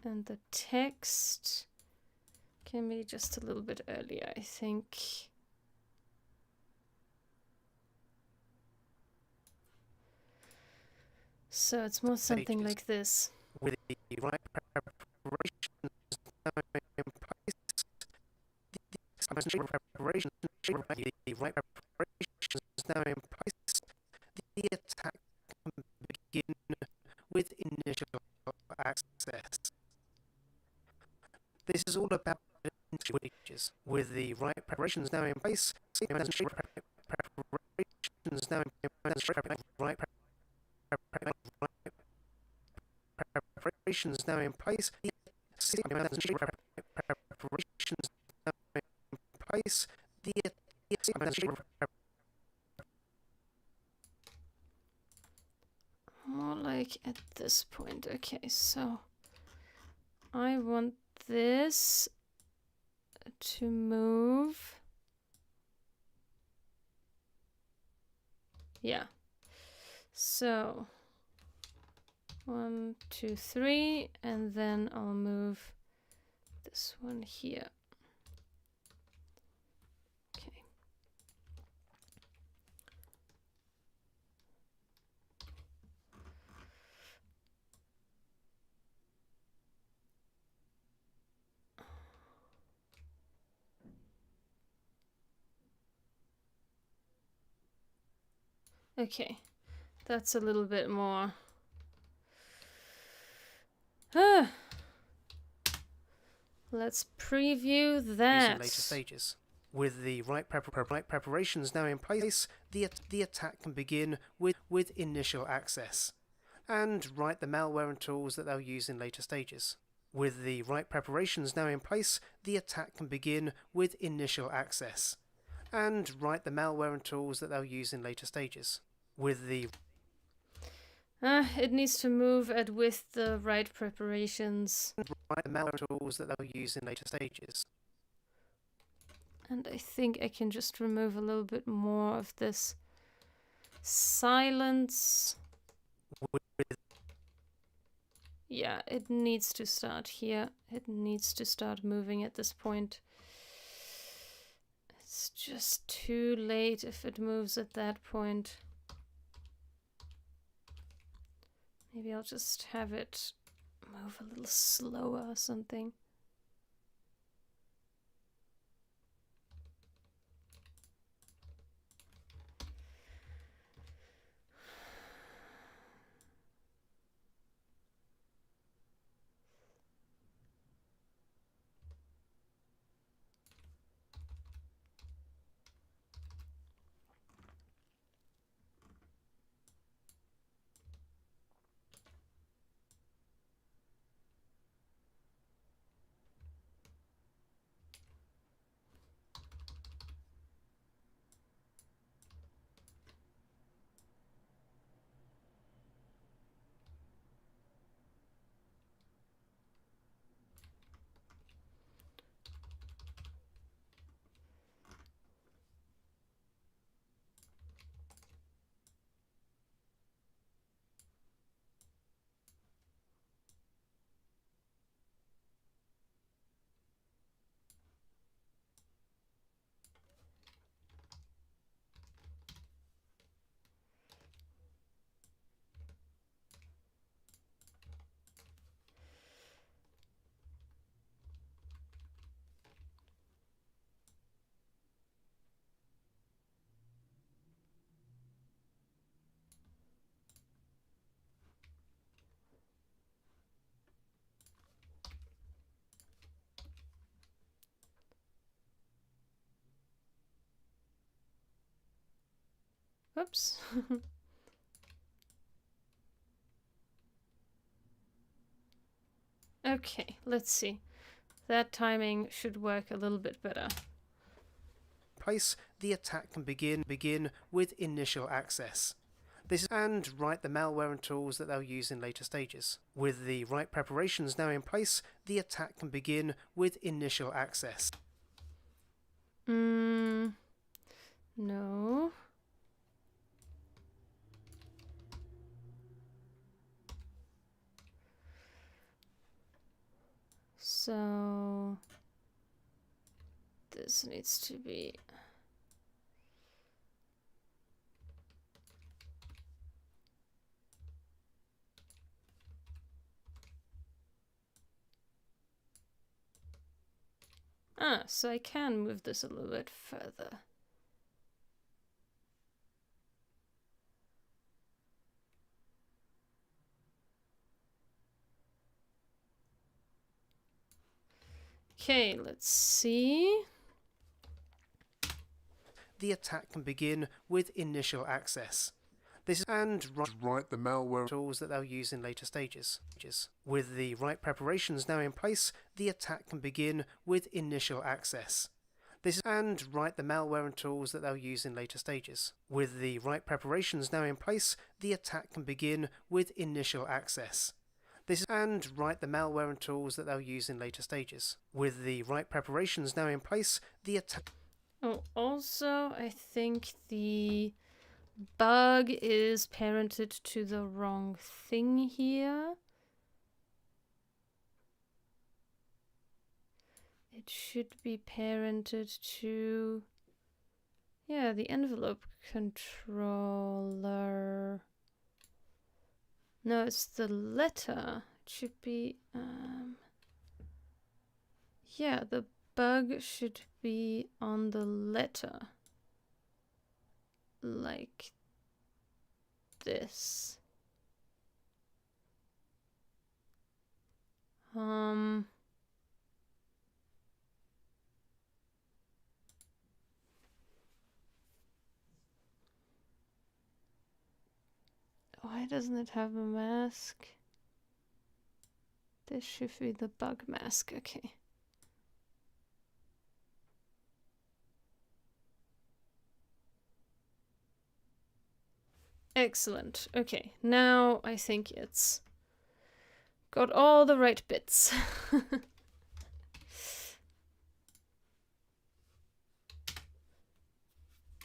And the text can be just a little bit earlier, I think. So it's more something like this. With the right preparations now in place, the right preparations now in place, the attack can begin with initial access. This is all about switches. With the right preparations now in place, preparations now in place, right preparations now in place, preparations now in place, More like at this point. Okay, so I want this to move. Yeah. So 1, 2, 3, and then I'll move this one here. Okay. Okay, that's a little bit more. Ah. Let's preview that. In later stages. With the right preparations now in place, the attack can begin with initial access, and write the malware and tools that they'll use in later stages. With the right preparations now in place, the attack can begin with initial access, and write the malware and tools that they'll use in later stages. With the it needs to move with the right preparations. Write the malware tools that they'll use in later stages. And I think I can just remove a little bit more of this silence. Yeah, it needs to start here. It needs to start moving at this point. It's just too late if it moves at that point. Maybe I'll just have it move a little slower or something. Whoops. Okay, let's see. That timing should work a little bit better. Place, the attack can begin with initial access. And write the malware and tools that they'll use in later stages. With the right preparations now in place, the attack can begin with initial access. No. So this needs to be so I can move this a little bit further. Okay, let's see. The attack can begin with initial access. And write the malware tools that they'll use in later stages. With the right preparations now in place, the attack can begin with initial access. And write the malware and tools that they'll use in later stages. With the right preparations now in place, the attack can begin with initial access. And write the malware and tools that they'll use in later stages. With the right preparations now in place, the attack... Oh, also, I think the bug is parented to the wrong thing here. It should be parented to, yeah, the envelope controller. No, it's the letter. It should be, yeah, the bug should be on the letter. Like this? Why doesn't it have a mask? This should be the bug mask, okay. Excellent. Okay, now I think it's got all the right bits.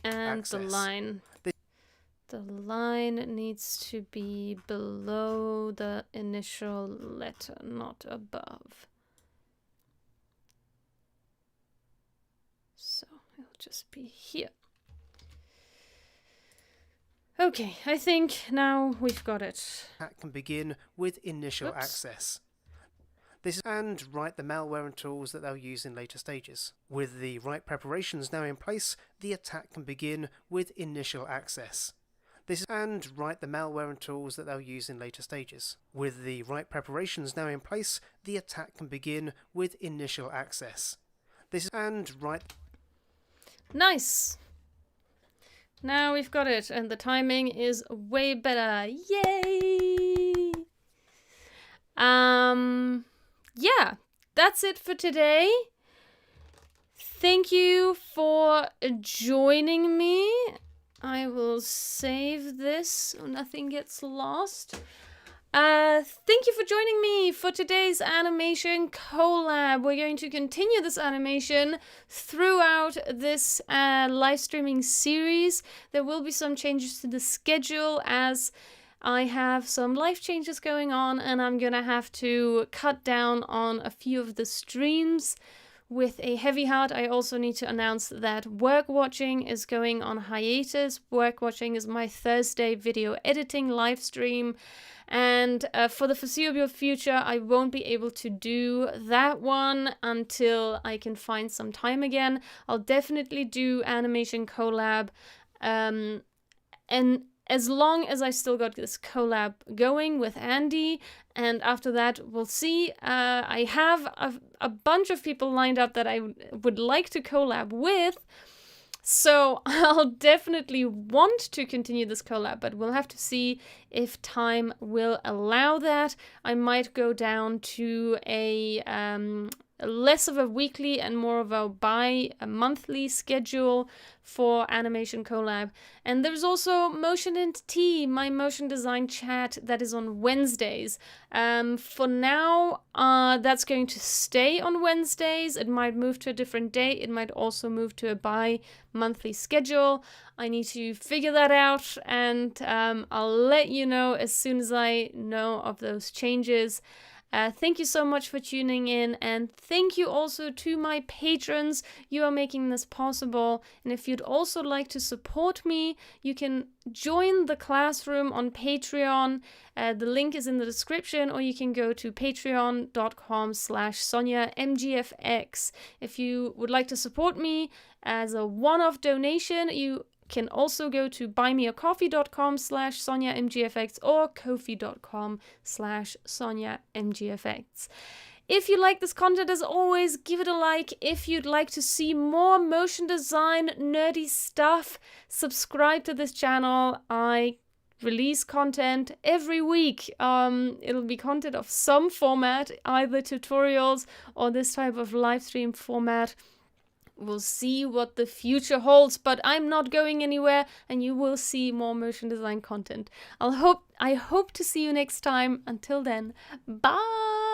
And Access. the line needs to be below the initial letter, not above. So it'll just be here. Okay, I think now we've got it. That can begin with initial access. This and write the malware and tools that they'll use in later stages. With the right preparations now in place, the attack can begin with initial access. This and write the malware and tools that they'll use in later stages. With the right preparations now in place, the attack can begin with initial access. This and write. Nice! Now we've got it, and the timing is way better. Yay! Yeah, that's it for today. Thank you for joining me. I will save this so nothing gets lost. Thank you for joining me for today's animation collab. We're going to continue this animation throughout this live streaming series. There will be some changes to the schedule as I have some life changes going on, and I'm gonna have to cut down on a few of the streams with a heavy heart. I also need to announce that Work Watching is going on hiatus. Work Watching is my Thursday video editing live stream, and for the foreseeable future I won't be able to do that one until I can find some time again. I'll definitely do animation collab, and as long as I still got this collab going with Andy, and after that we'll see. I have a bunch of people lined up that I would like to collab with, so I'll definitely want to continue this collab, but we'll have to see if time will allow that. I might go down to a less of a weekly and more of a monthly schedule for animation collab. And there's also Motion and Tea, my motion design chat that is on Wednesdays. For now, that's going to stay on Wednesdays. It might move to a different date. It might also move to a bi-monthly schedule. I need to figure that out, and I'll let you know as soon as I know of those changes. Thank you so much for tuning in, and thank you also to my patrons. You are making this possible, and if you'd also like to support me, you can join the classroom on Patreon. The link is in the description, or you can go to patreon.com/SonjaMGFX. If you would like to support me as a one-off donation, you can also go to buymeacoffee.com/SonjaMGFX or ko-fi.com/SonjaMGFX. If you like this content, as always, give it a like. If you'd like to see more motion design nerdy stuff, subscribe to this channel. I release content every week. It'll be content of some format, either tutorials or this type of live stream format. We'll see what the future holds, but I'm not going anywhere, and you will see more motion design content. I hope to see you next time. Until then, bye!